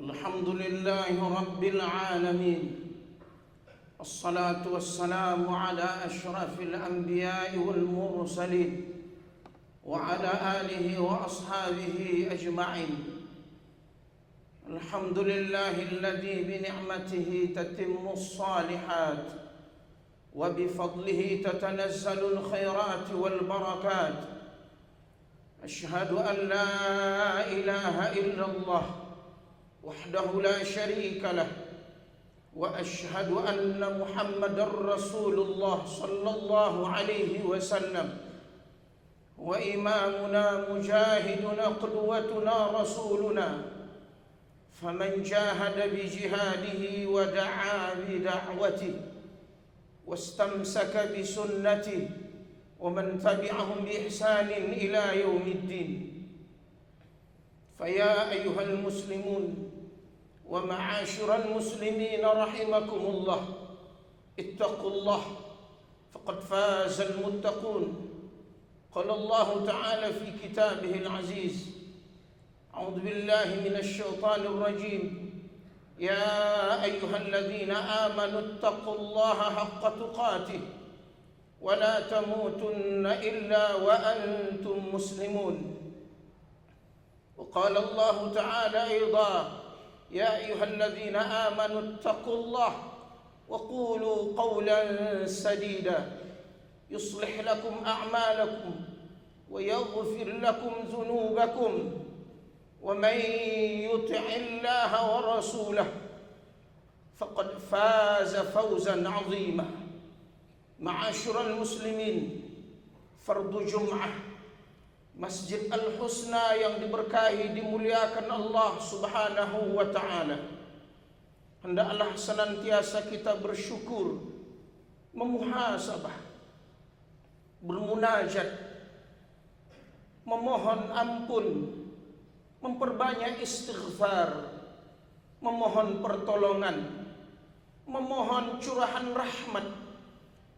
الحمد لله رب العالمين، الصلاة والسلام على أشرف الأنبياء والمرسلين وعلى آله وأصحابه أجمعين. الحمد لله الذي بنعمته تتم الصالحات وبفضله تتنزل الخيرات والبركات. أشهد أن لا إله إلا الله وحده لا شريك له، وأشهد أن محمدا رسول الله صلى الله عليه وسلم، وإمامنا مجاهدنا قدوتنا رسولنا، فمن جاهد بجهاده ودعا بدعوته واستمسك بسنته ومن تبعهم بإحسان إلى يوم الدين. فيا أيها المسلمون ومعاشر المسلمين رحمكم الله، اتقوا الله فقد فاز المتقون. قال الله تعالى في كتابه العزيز: أعوذ بالله من الشيطان الرجيم، يا أيها الذين آمنوا اتقوا الله حق تقاته ولا تموتن إلا وأنتم مسلمون. وقال الله تعالى أيضا: يا أيها الذين آمنوا اتقوا الله وقولوا قولا سديدا يصلح لكم أعمالكم ويغفر لكم ذنوبكم ومن يطع الله ورسوله فقد فاز فوزا عظيما. Ma'asyiral muslimin, fardu Jum'ah Masjid Al-Husna yang diberkahi, dimuliakan Allah Subhanahu wa ta'ala, hendaklah senantiasa kita bersyukur, memuhasabah, bermunajat, memohon ampun, memperbanyak istighfar, memohon pertolongan, memohon curahan rahmat,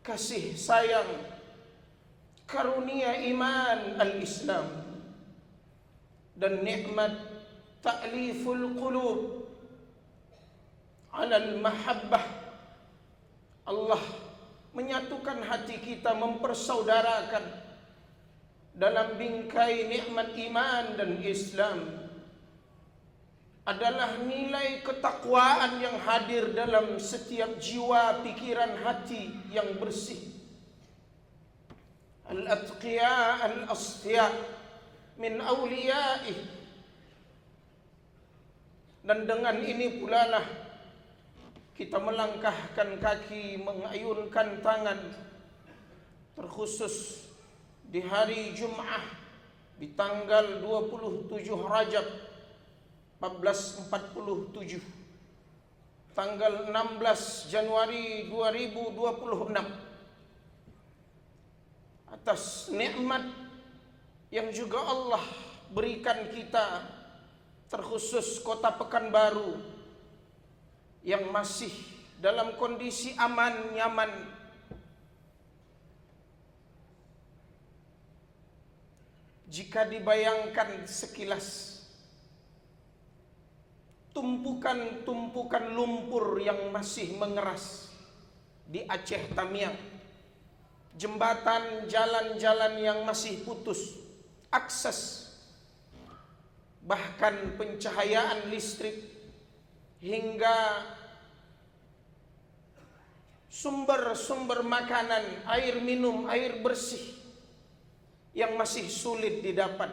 kasih sayang, karunia iman al-Islam, dan nikmat ta'liful qulub ala al-mahabbah. Allah menyatukan hati kita, mempersaudarakan dalam bingkai nikmat iman dan Islam, adalah nilai ketakwaan yang hadir dalam setiap jiwa, pikiran, hati yang bersih. Al-atqiya al-asfiya min awliyaih. Dan dengan ini pula lah kita melangkahkan kaki, mengayunkan tangan, terkhusus di hari Jum'ah di tanggal 27 Rajab 1447, tanggal 16 Januari 2026, atas nikmat yang juga Allah berikan kita, terkhusus kota Pekanbaru yang masih dalam kondisi aman, nyaman. Jika dibayangkan sekilas, tumpukan-tumpukan lumpur yang masih mengeras di Aceh Tamiang, jembatan, jalan-jalan yang masih putus akses, bahkan pencahayaan listrik, hingga sumber-sumber makanan, air minum, air bersih yang masih sulit didapat.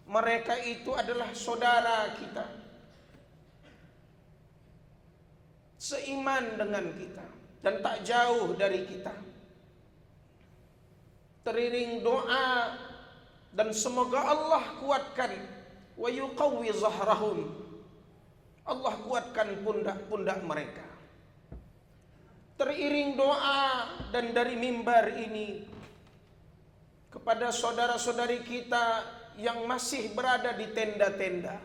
Mereka itu adalah saudara kita, seiman dengan kita dan tak jauh dari kita. Teriring doa, dan semoga Allah kuatkan, wa yuqawwi zahrahum, Allah kuatkan pundak-pundak mereka. Teriring doa dan dari mimbar ini kepada saudara-saudari kita yang masih berada di tenda-tenda.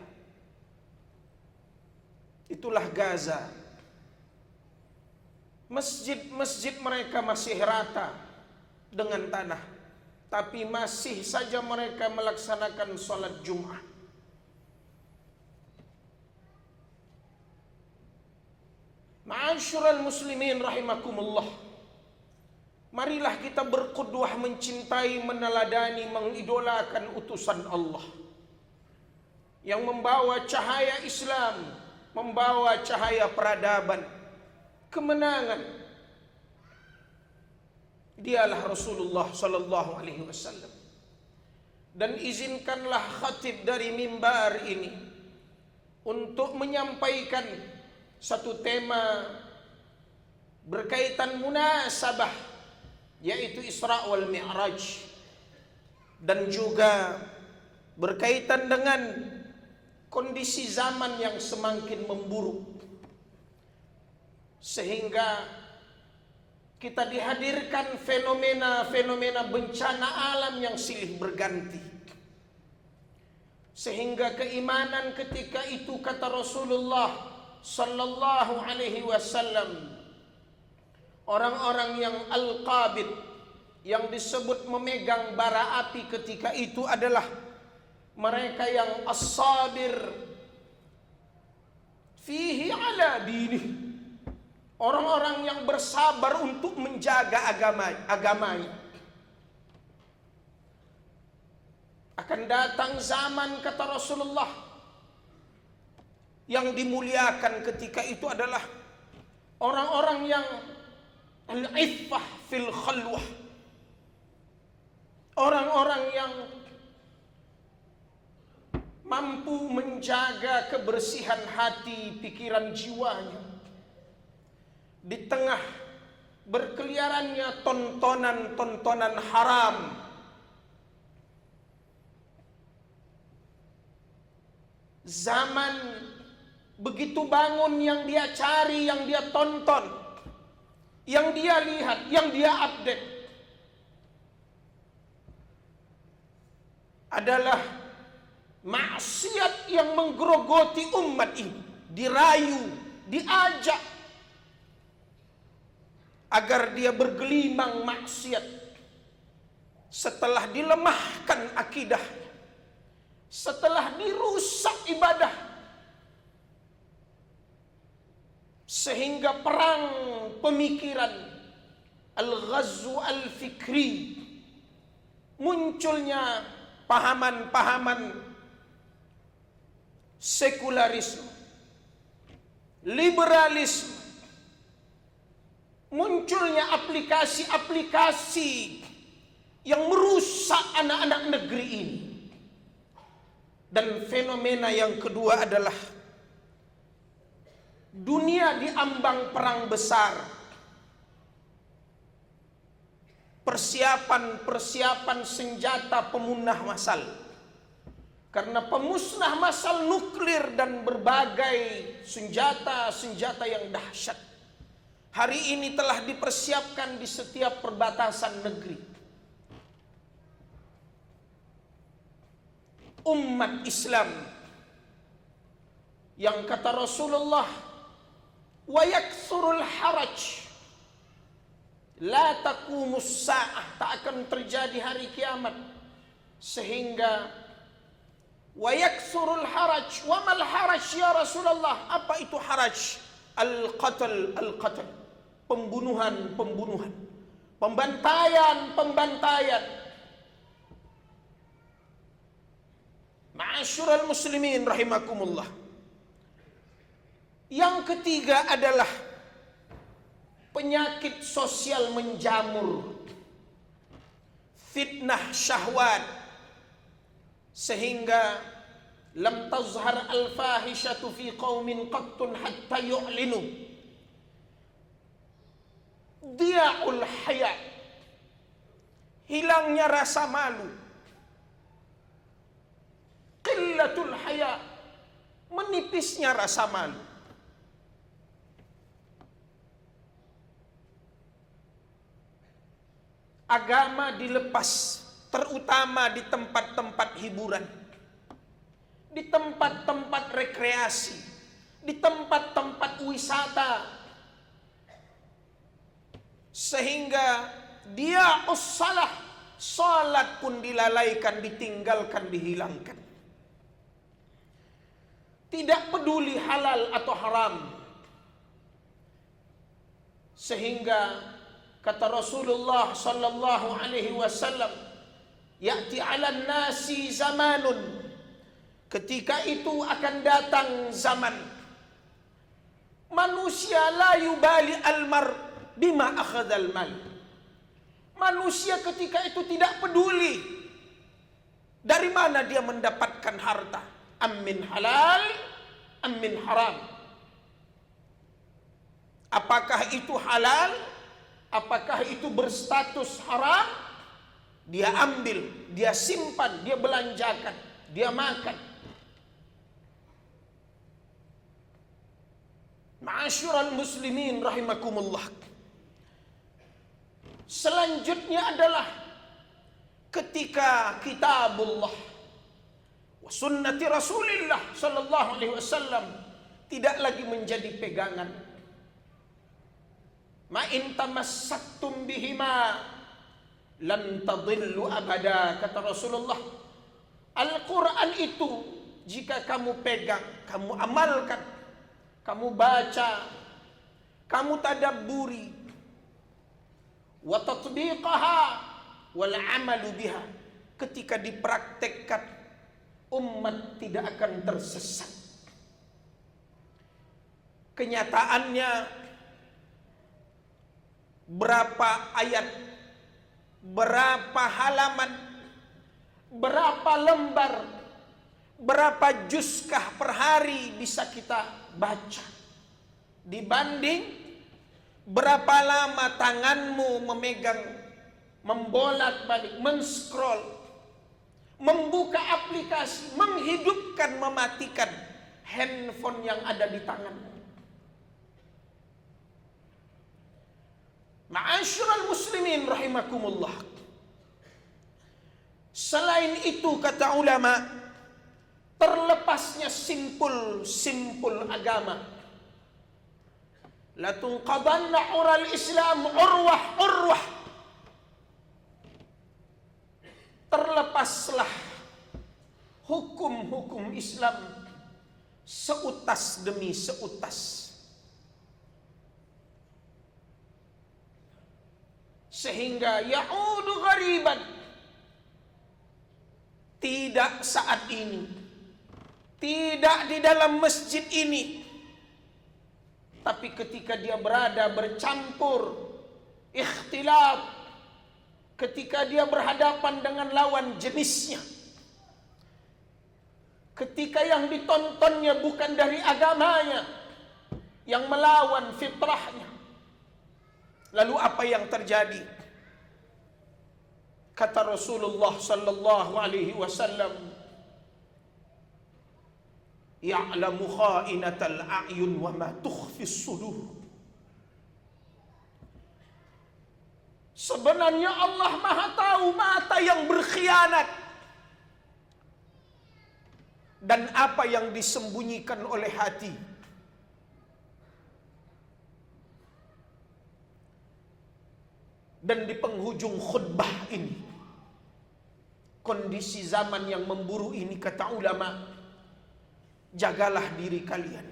Itulah Gaza. Masjid-masjid mereka masih rata dengan tanah, tapi masih saja mereka melaksanakan sholat Jum'ah. Ma'asyiral muslimin rahimakumullah. Marilah kita berqudwah, mencintai, meneladani, mengidolakan utusan Allah yang membawa cahaya Islam, membawa cahaya peradaban, kemenangan. Dialah Rasulullah sallallahu alaihi wasallam. Dan izinkanlah khatib dari mimbar ini untuk menyampaikan satu tema berkaitan munasabah, yaitu Isra wal Mi'raj, dan juga berkaitan dengan kondisi zaman yang semakin memburuk, sehingga kita dihadirkan fenomena-fenomena bencana alam yang silih berganti, sehingga keimanan ketika itu, kata Rasulullah sallallahu alaihi wasallam, orang-orang yang al-qabid, yang disebut memegang bara api ketika itu adalah mereka yang as-sabir fihi ala dinih, orang-orang yang bersabar untuk menjaga agamanya. Akan datang zaman, kata Rasulullah, yang dimuliakan ketika itu adalah orang-orang yang al-iffah fil khalwah, orang-orang yang mampu menjaga kebersihan hati, pikiran, jiwanya di tengah berkeliarannya tontonan-tontonan haram. Zaman begitu bangun, yang dia cari, yang dia tonton, yang dia lihat, yang dia update adalah maksiat yang menggerogoti umat ini, dirayu, diajak agar dia bergelimang maksiat setelah dilemahkan akidahnya, setelah dirusak ibadah, sehingga perang pemikiran, al-ghazwu al-fikri, munculnya pahaman-pahaman sekularisme, liberalisme, munculnya aplikasi-aplikasi yang merusak anak-anak negeri ini. Dan fenomena yang kedua adalah dunia diambang perang besar. Persiapan senjata pemunah massal. Karena pemusnah massal nuklir dan berbagai senjata-senjata yang dahsyat hari ini telah dipersiapkan di setiap perbatasan negeri. Umat Islam yang kata Rasulullah, wa yaksurul haraj, la taqumus sa'ah, tak akan terjadi hari kiamat, sehingga wa yaksurul haraj. Wa mal haraj ya Rasulullah? Apa itu haraj? Al-qatl, pembunuhan, pembantaian. Ma'asyiral muslimin rahimakumullah. Yang ketiga adalah penyakit sosial menjamur, fitnah syahwat, sehingga lam tazhar al-fahishatu fi qaumin qattun hatta yu'linu dia'ul haya, hilangnya rasa malu, qillatul haya, menipisnya rasa malu. Agama dilepas, terutama di tempat-tempat hiburan, di tempat-tempat rekreasi, di tempat-tempat wisata, sehingga dia ussalah, salat pun dilalaikan, ditinggalkan, dihilangkan. Tidak peduli halal atau haram, Sehingga kata Rasulullah sallallahu alaihi wasallam, ya'ti 'alan nasi zamanun, ketika itu akan datang zaman manusia la yubali al-mar bima akhadhal mal. Manusia ketika itu tidak peduli dari mana dia mendapatkan harta, am min halal am min haram. Apakah itu halal? Apakah itu berstatus haram? Dia ambil, dia simpan, dia belanjakan, dia makan. Ma'asyiral muslimin rahimakumullah. Selanjutnya adalah ketika kitabullah wa sunnati Rasulillah sallallahu alaihi wasallam tidak lagi menjadi pegangan. Ma in tamassaktum bihima lan tadillu abada, kata Rasulullah. Al-Quran itu jika kamu pegang, kamu amalkan, kamu baca, kamu tadabburi, wa tatbiqaha wal amalu biha, ketika dipraktekkan umat tidak akan tersesat. Kenyataannya berapa ayat, berapa halaman, berapa lembar, berapa juskah per hari bisa kita baca, dibanding berapa lama tanganmu memegang, membolak-balik, men-scroll, membuka aplikasi, menghidupkan, mematikan handphone yang ada di tanganmu. Ma'asyiral muslimin rahimakumullah. Selain itu kata ulama, terlepasnya simpul agama, la tunqadanna ural Islam urwah. Terlepaslah hukum-hukum Islam seutas demi seutas, sehingga ya'udu ghariban. Tidak saat ini, tidak di dalam masjid ini, tapi ketika dia berada bercampur, ikhtilaf, ketika dia berhadapan dengan lawan jenisnya, ketika yang ditontonnya bukan dari agamanya, yang melawan fitrahnya, lalu apa yang terjadi? Kata Rasulullah sallallahu alaihi wasallam, ya'lamu kha'inatal a'yun wa ma tukhfis sudur. Sebenarnya Allah Maha tahu mata yang berkhianat dan apa yang disembunyikan oleh hati. Dan di penghujung khutbah ini, kondisi zaman yang memburu ini, kata ulama, jagalah diri kalian.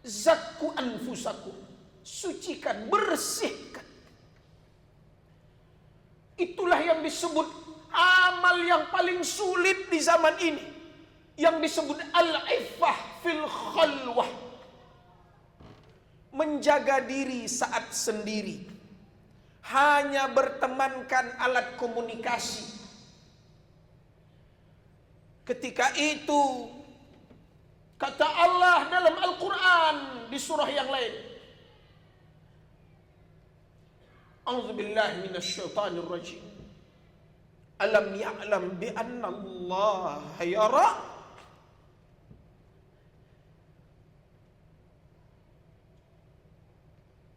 Zakku anfusakum, sucikan, bersihkan. Itulah yang disebut amal yang paling sulit di zaman ini, yang disebut al-iffah fil khalwah, menjaga diri saat sendiri, hanya bertemankan alat komunikasi. Ketika itu kata Allah dalam Al-Quran di surah yang lain, A'udzubillahi minasyaitonir rajim. Alam ya'lam bi anna Allah yara.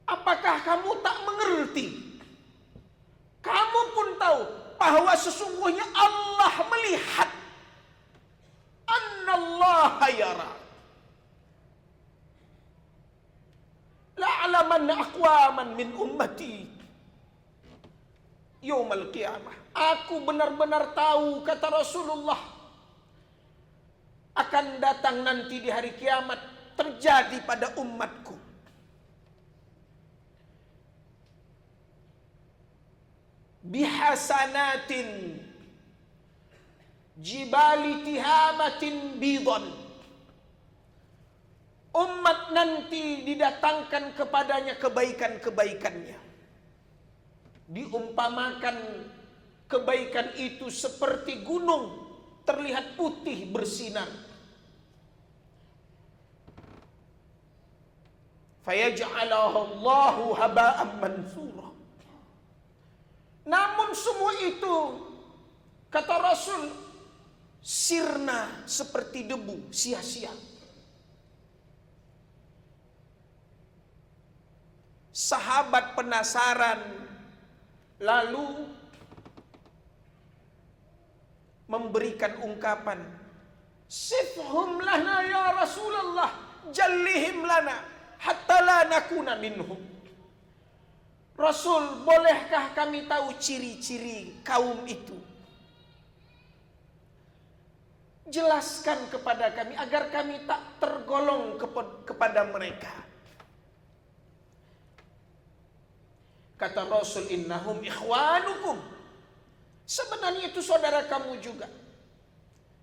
Apakah kamu tak mengerti? Kamu pun tahu bahwa sesungguhnya Allah melihat. Annallaha yara. La'alamanna aqwaman min ummati yaumal qiyamah. Aku benar-benar tahu, kata Rasulullah, akan datang nanti di hari kiamat terjadi pada umatku bihasanatin jibali tihamatin bidon. Umat nanti didatangkan kepadanya kebaikan-kebaikannya. Diumpamakan kebaikan itu seperti gunung terlihat putih bersinar. Fayaj'alahu Allahu haba'an mansura. Namun semua itu, kata Rasul, sirna seperti debu, sia-sia. Sahabat penasaran, lalu memberikan ungkapan, sifhum lana ya Rasulullah, jallihim lana hatta la nakuna minhum. Rasul, bolehkah kami tahu ciri-ciri kaum itu? Jelaskan kepada kami agar kami tak tergolong kepada mereka. Kata Rasul, innahum ikhwanukum. Sebenarnya itu saudara kamu juga.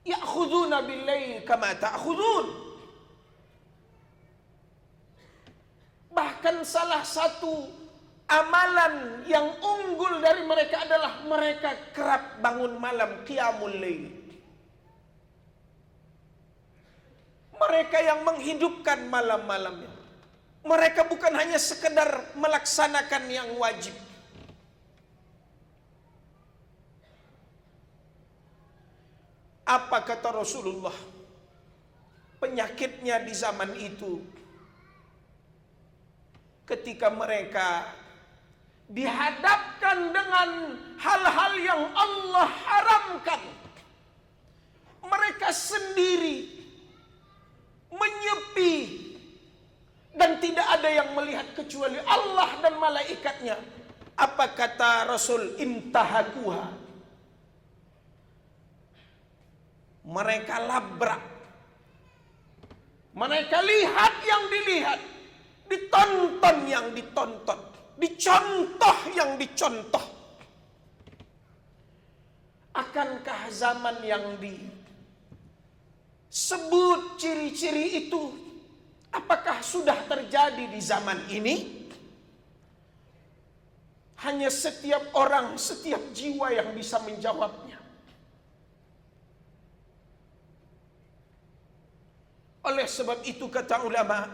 Ya'khuduna bil-lail kama ta'khudun. Bahkan salah satu amalan yang unggul dari mereka adalah mereka kerap bangun malam, qiyamul lail. Mereka yang menghidupkan malam-malamnya. Mereka bukan hanya sekedar melaksanakan yang wajib. Apa kata Rasulullah? Penyakitnya di zaman itu, ketika mereka dihadapkan dengan hal-hal yang Allah haramkan, mereka sendiri menyepi dan tidak ada yang melihat kecuali Allah dan malaikatnya. Apa kata Rasul? Intahakuha. Mereka labrak. Mereka lihat yang dilihat, ditonton yang ditonton, dicontoh yang dicontoh. Akankah zaman yang disebut ciri-ciri itu, apakah sudah terjadi di zaman ini? Hanya setiap orang, setiap jiwa yang bisa menjawabnya. Oleh sebab itu kata ulama,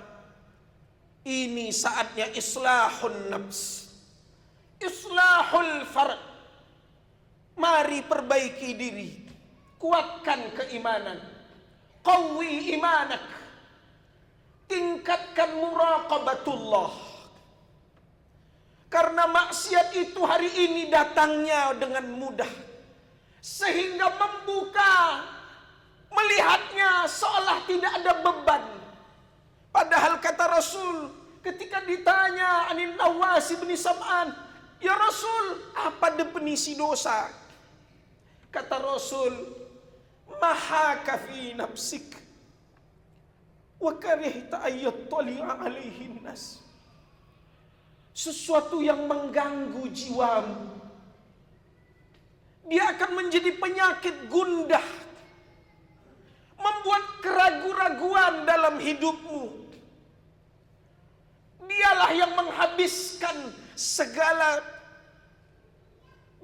ini saatnya islahun nafs, islahul fard. Mari perbaiki diri, kuatkan keimanan, qawwi imanak, tingkatkan muraqabatullah. Karena maksiat itu hari ini datangnya dengan mudah, sehingga membuka, melihatnya seolah tidak ada beban. Padahal kata Rasul ketika ditanya Anin Nawas bin Sam'an, ya Rasul, apa definisi dosa? Kata Rasul, mahaka fi nafsik wa karihta ayyattali'a alaihin nas. Sesuatu yang mengganggu jiwamu, dia akan menjadi penyakit gundah, membuat keraguan-raguan dalam hidupmu. Dialah yang menghabiskan segala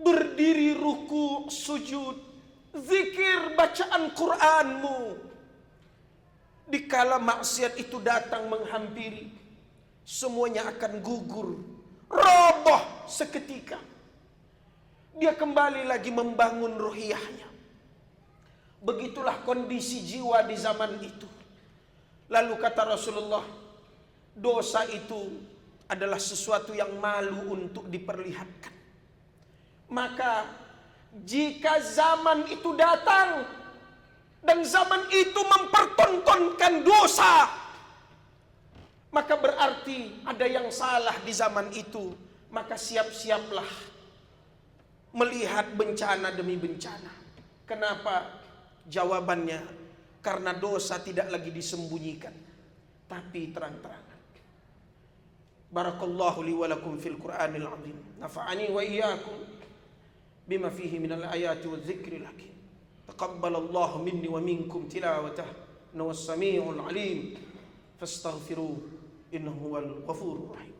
berdiri, ruku, sujud, zikir, bacaan Qur'anmu. Dikala maksiat itu datang menghampiri, semuanya akan gugur, roboh seketika. Dia kembali lagi membangun ruhiyahnya. Begitulah kondisi jiwa di zaman itu. Lalu kata Rasulullah, dosa itu adalah sesuatu yang malu untuk diperlihatkan. Maka jika zaman itu datang dan zaman itu mempertontonkan dosa, maka berarti ada yang salah di zaman itu. Maka siap-siaplah melihat bencana demi bencana. Kenapa? Jawabannya, karena dosa tidak lagi disembunyikan, tapi terang-terangan. Barakallahu li wa lakum fil Qur'anil azim. Nafa'ani wa iyyakum bima fihi minal ayati wal dzikril hakim. Taqabbalallahu minni wa minkum tilawatah, innahu was-sami'ul 'alim. Fastaghfiruhu innahu huwal ghafurur rahim.